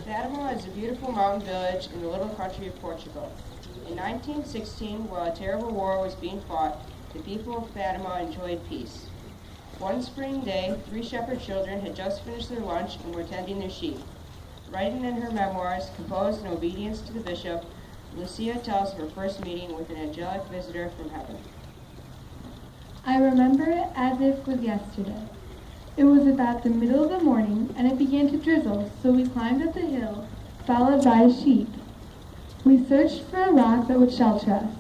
Fatima is a beautiful mountain village in the little country of Portugal. In 1916, while a terrible war was being fought, the people of Fatima enjoyed peace. One spring day, 3 shepherd children had just finished their lunch and were tending their sheep. Writing in her memoirs, composed in obedience to the bishop, Lucia tells of her first meeting with an angelic visitor from heaven. I remember it as if it was yesterday. It was about the middle of the morning, and it began to drizzle, so we climbed up the hill, followed by a sheep. We searched for a rock that would shelter us,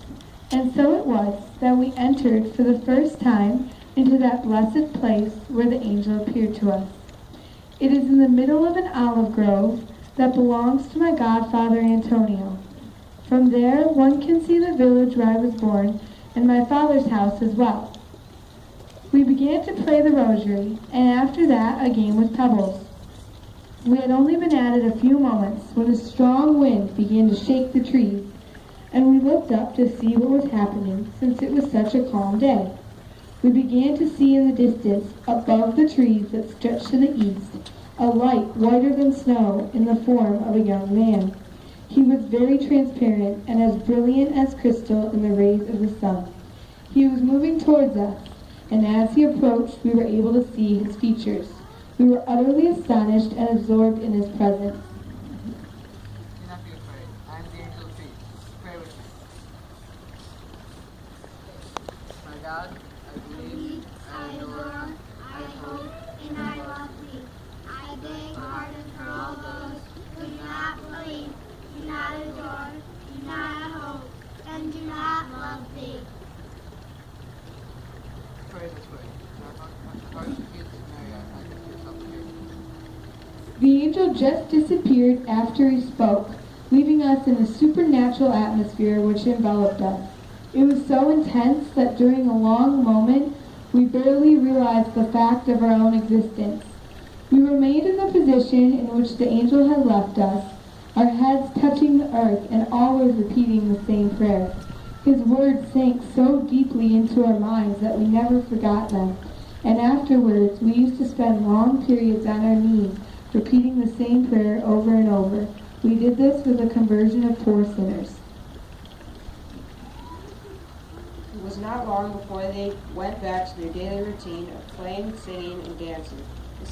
and so it was that we entered for the first time into that blessed place where the angel appeared to us. It is in the middle of an olive grove that belongs to my godfather Antonio. From there, one can see the village where I was born and my father's house as well. We began to play the rosary, and after that a game with pebbles. We had only been at it a few moments when a strong wind began to shake the trees, and we looked up to see what was happening, since it was such a calm day. We began to see in the distance, above the trees that stretched to the east, a light whiter than snow in the form of a young man. He was very transparent and as brilliant as crystal in the rays of the sun. He was moving towards us, and as he approached, we were able to see his features. We were utterly astonished and absorbed in his presence. Do not be afraid. I am the angel of peace. Pray with me. My God, I believe, I adore, I hope, and I love thee. I beg pardon for all those who do not believe, do not adore, do not hope, and do not love thee. Pray this way. My heart Skit May, I can feel something here. The angel just disappeared after he spoke, leaving us in a supernatural atmosphere which enveloped us. It was so intense that during a long moment, we barely realized the fact of our own existence. We remained in the position in which the angel had left us, our heads touching the earth and always repeating the same prayer. His words sank so deeply into our minds that we never forgot them, and afterwards we used to spend long periods on our knees, repeating the same prayer over and over. We did this for the conversion of poor sinners. It was not long before they went back to their daily routine of playing, singing, and dancing. The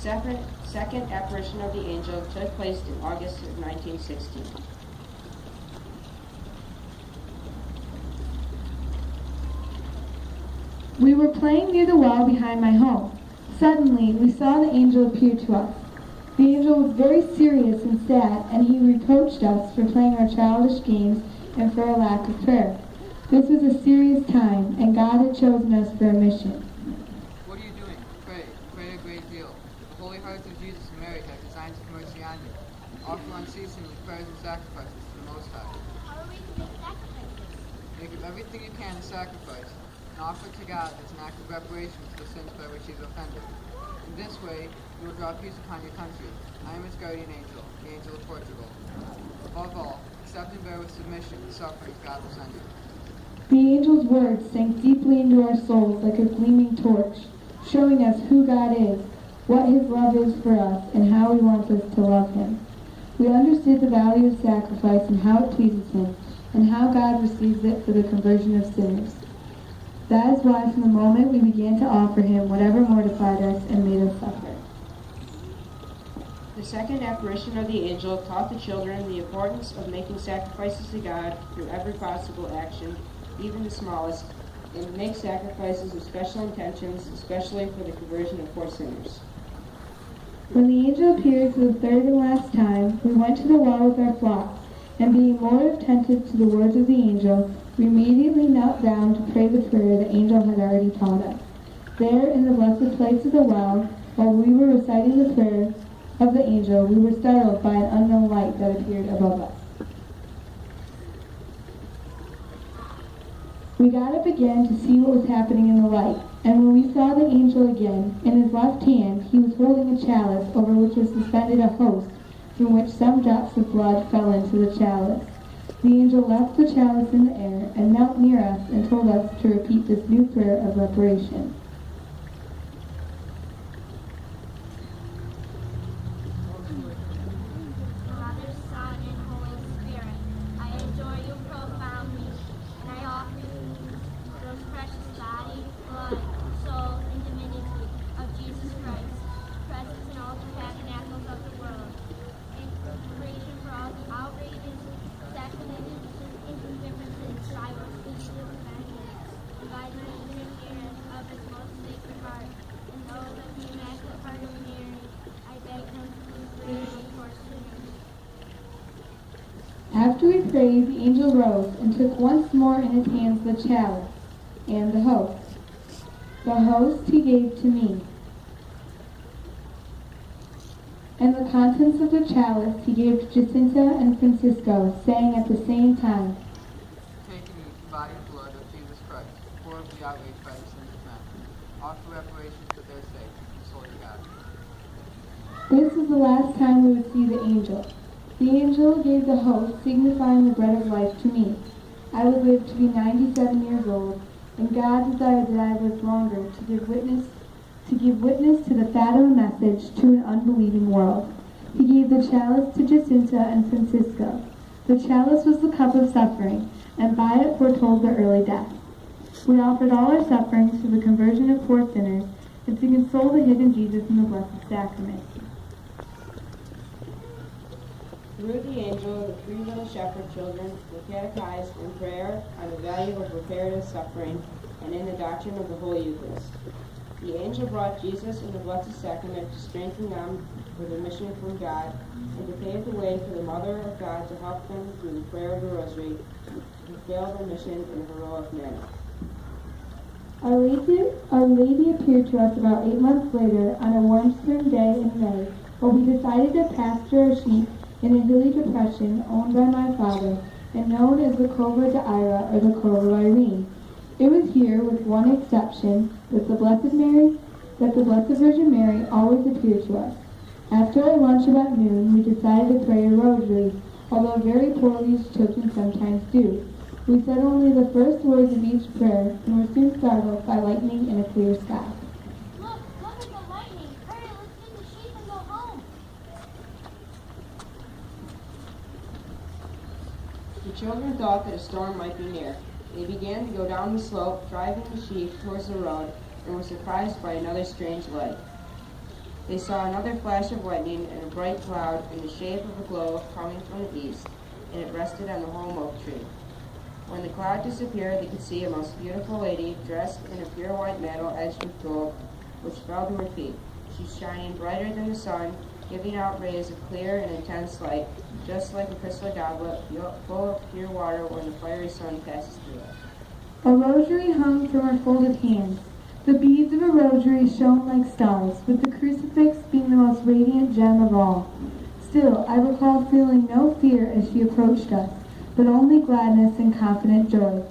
second apparition of the angel took place in August of 1916. We were playing near the well behind my home. Suddenly, we saw the angel appear to us. The angel was very serious and sad, and he reproached us for playing our childish games and for our lack of prayer. This was a serious time, and God had chosen us for a mission. What are you doing? Pray. Pray a great deal. The holy hearts of Jesus and Mary have designed to have mercy on you. Offer unceasingly prayers and sacrifices to the Most High. How are we to make sacrifices? Make of everything you can a sacrifice, and offer to God as an act of reparation for the sins by which he is offended. In this way, you will draw peace upon your country. I am its guardian angel, the Angel of Portugal. Above all, accept and bear with submission the sufferings God will send you. The angel's words sank deeply into our souls like a gleaming torch, showing us who God is, what his love is for us, and how he wants us to love him. We understood the value of sacrifice and how it pleases him, and how God receives it for the conversion of sinners. That is why from the moment we began to offer him whatever mortified us and made us suffer. The second apparition of the angel taught the children the importance of making sacrifices to God through every possible action, even the smallest, and to make sacrifices with special intentions, especially for the conversion of poor sinners. When the angel appeared for the third and last time, we went to the well with our flocks, and being more attentive to the words of the angel, we immediately knelt down to pray the prayer the angel had already taught us. There, in the blessed place of the well, while we were reciting the prayer of the angel, we were startled by an unknown light that appeared above us. We got up again to see what was happening in the light, and when we saw the angel again, in his left hand he was holding a chalice over which was suspended a host, from which some drops of blood fell into the chalice. The angel left the chalice in the air and knelt near us and told us to repeat this new prayer of reparation. Father, After we prayed, the angel rose and took once more in his hands the chalice and the host. The host he gave to me, and the contents of the chalice he gave to Jacinta and Francisco, saying at the same time, Take and eat the body and blood of Jesus Christ, horribly outraged by the sins of men. Offer reparations for their sake, and the soul of God. This was the last time we would see the angel. The angel gave the host, signifying the bread of life, to me. I would live to be 97 years old, and God desired that I live longer to give witness to the Fatima message to an unbelieving world. He gave the chalice to Jacinta and Francisco. The chalice was the cup of suffering, and by it foretold their early death. We offered all our sufferings for the conversion of poor sinners and to console the hidden Jesus in the Blessed Sacrament. Through the angel, the three little shepherd children were catechized in prayer on the value of reparative suffering and in the doctrine of the Holy Eucharist. The angel brought Jesus in the Blessed Sacrament to strengthen them with a mission from God and to pave the way for the Mother of God to help them through the prayer of the Rosary to fulfill their mission in a heroic manner. Our Lady appeared to us about 8 months later on a warm spring day in May, while we decided to pasture our sheep in a hilly depression owned by my father and known as the Cova de Ira or the Cova Irene. It was here, with one exception, that the Blessed Virgin Mary always appeared to us. After our lunch about noon, we decided to pray a rosary, although very poorly as children sometimes do. We said only the first words of each prayer and were soon startled by lightning in a clear sky. Look at the lightning. Hurry, let's get the sheep and go home. The children thought that a storm might be near. They began to go down the slope, driving the sheep towards the road, and were surprised by another strange light. They saw another flash of lightning and a bright cloud in the shape of a globe coming from the east, and it rested on the holm oak tree. When the cloud disappeared, they could see a most beautiful lady dressed in a pure white mantle edged with gold, which fell to her feet. She's shining brighter than the sun, giving out rays of clear and intense light, just like a crystal goblet full of pure water when the fiery sun passes through it. A rosary hung from her folded hands. The beads of a rosary shone like stars, with the crucifix being the most radiant gem of all. Still, I recall feeling no fear as she approached us, but only gladness and confident joy.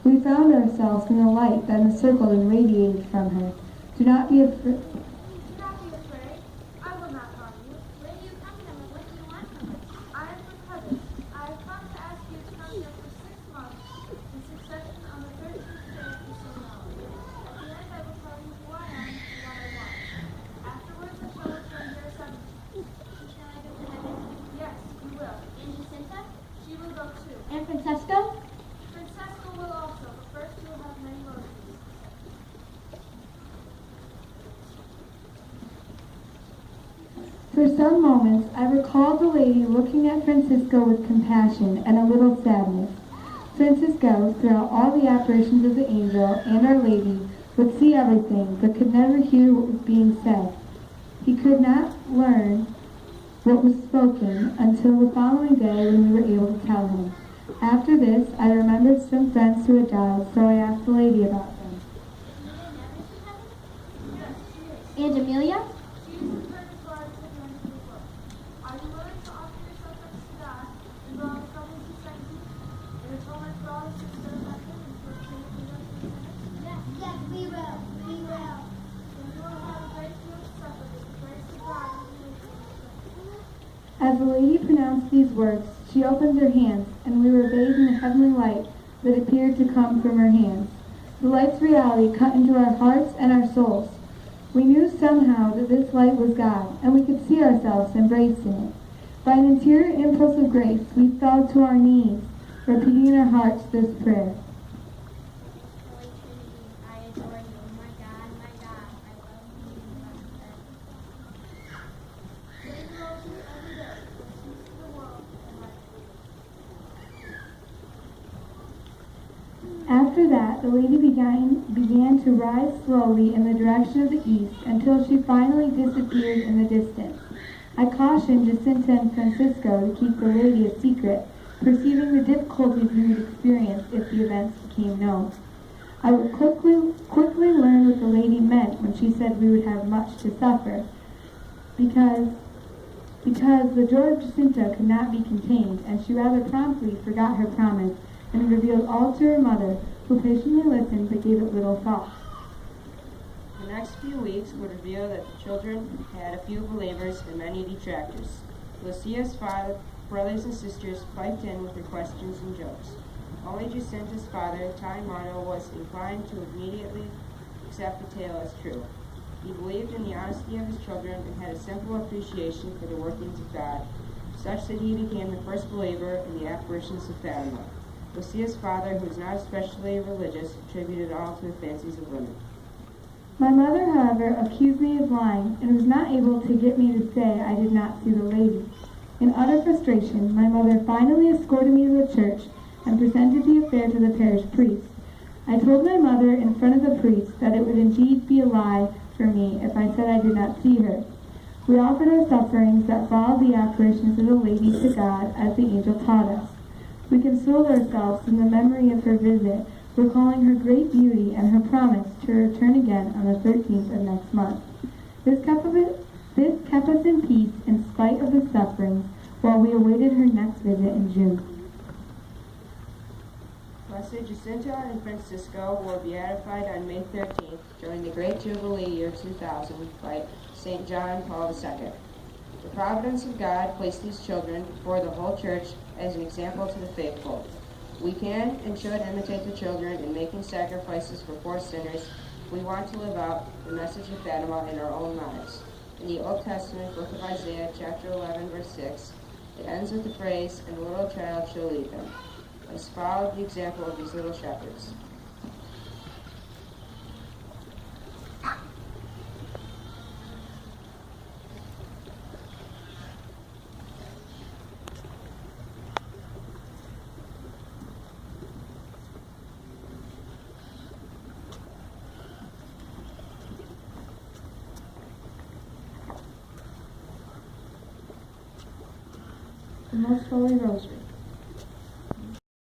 We found ourselves in the light that encircled and radiated from her. Do not be afraid. Do not be afraid. I will not harm you. Where do you come from and what do you want from us? I am your cousin. I have come to ask you to come here for 6 months in succession on the 13th day of December. At the end, I will tell you who I am and what I want. Afterwards, I shall return here suddenly. Shall I go to heaven? Yes, you will. And Jacinta? She will go too. And Francesco? Francesco will also, but first you will have many rosaries. For some moments, I recalled the lady looking at Francisco with compassion and a little sadness. Francisco, throughout all the apparitions of the angel and Our Lady, would see everything, but could never hear what was being said. He could not learn what was spoken until the following day when we were able to tell him. After this, I remembered some friends who had died, so I asked the lady about them. And Amelia? She is in purgatory to the end of the world. Are you willing to offer yourself up to God and all the troubles He sends you? In atonement for all the sins that have happened and for obtaining redemption of sinners? Yes, we will. We will. Then you will have a great deal to suffer with the grace of God and the grace of His As the lady pronounced these words, she opened her hands, and we were bathed in the heavenly light that appeared to come from her hands. The light's reality cut into our hearts and our souls. We knew somehow that this light was God, and we could see ourselves embraced in it. By an interior impulse of grace, we fell to our knees, repeating in our hearts this prayer. Holy Trinity, I adore you, my God, I love you, my God. Pray the rosary every day, for the peace of the world and life. After that, the lady began to rise slowly in the direction of the east until she finally disappeared in the distance. I cautioned Jacinta and Francisco to keep the lady a secret, perceiving the difficulties we would experience if the events became known. I would quickly learn what the lady meant when she said we would have much to suffer, because the joy of Jacinta could not be contained, and she rather promptly forgot her promise and revealed all to her mother, who patiently listened but gave it little thought. The next few weeks would reveal that the children had a few believers and many detractors. Lucia's father, brothers and sisters piped in with their questions and jokes. Only Jacinta's father, Taimano, was inclined to immediately accept the tale as true. He believed in the honesty of his children and had a simple appreciation for the workings of God, such that he became the first believer in the apparitions of Fatima. Lucia's father, who was not especially religious, attributed all to the fancies of women. My mother, however, accused me of lying and was not able to get me to say I did not see the lady. In utter frustration, my mother finally escorted me to the church and presented the affair to the parish priest. I told my mother in front of the priest that it would indeed be a lie for me if I said I did not see her. We offered our sufferings that followed the apparitions of the lady to God as the angel taught us. We consoled ourselves in the memory of her visit, recalling her great beauty and her promise to return again on the 13th of next month. This kept us in peace in spite of the sufferings while we awaited her next visit in June. Blessed Jacinta and Francisco were beatified on May 13th during the Great Jubilee year 2000 by St. John Paul II. The providence of God placed these children before the whole church as an example to the faithful. We can and should imitate the children in making sacrifices for poor sinners if we want to live out the message of Fatima in our own lives. In the Old Testament book of Isaiah, chapter 11, verse 6, it ends with the phrase, "And a little child shall lead them." Let's follow the example of these little shepherds. The Most Holy Rosary.